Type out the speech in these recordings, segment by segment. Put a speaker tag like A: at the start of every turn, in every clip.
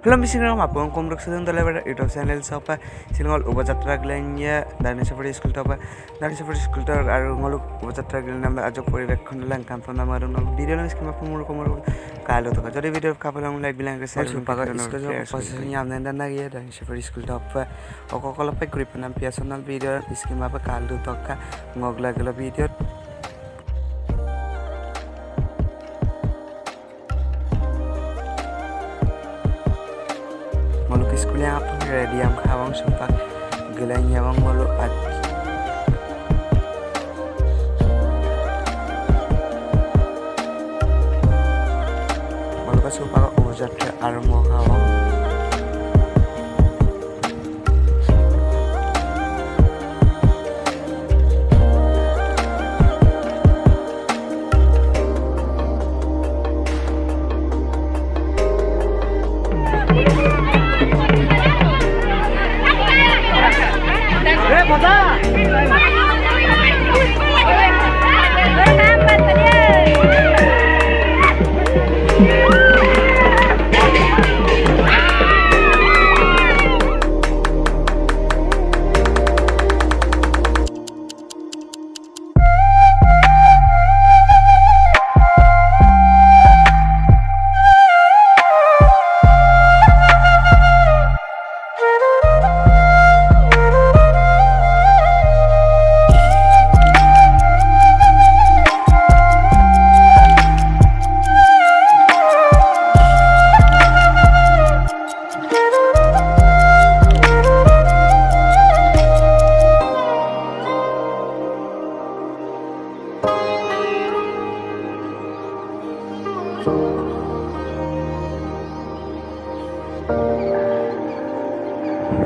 A: Film bisingan mapung komrok sedang dalam YouTube channel siapa singgol ubacatra gelanya dan seperti school apa dan seperti school ter aru ngoluk ubacatra gel nama ajak pori rekhon lang kantor nama aru ngoluk video lang skim apa komrok kalau tuh jadi video kapalang like bilang ke saya supaya school posisinya amnen dan lagi dan seperti school apa kalau pe grip nam personal video skim apa kalau tuh ka ngogla gelo video Malu kiskulnya apa ready am kawang sumpah gelanya bang malu ad malu ka sumpah ujat ke armo kawang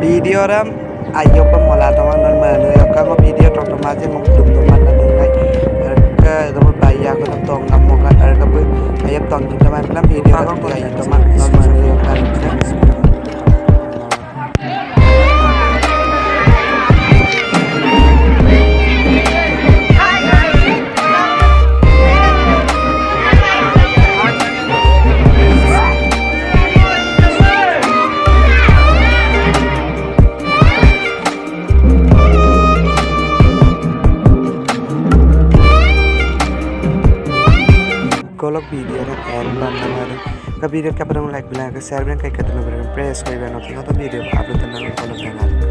A: Video ram ayo pemola teman dan mana ya kamu video tonton aja mau dum mana dengan ke kamu bayar aku tong kamu kan kamu ayo tong kita main film video aku ayo teman normal ya kan kalau video nya end banget ke video kapan like bilang ke share bilang kayak ketemu press kayak video upload tentang kalau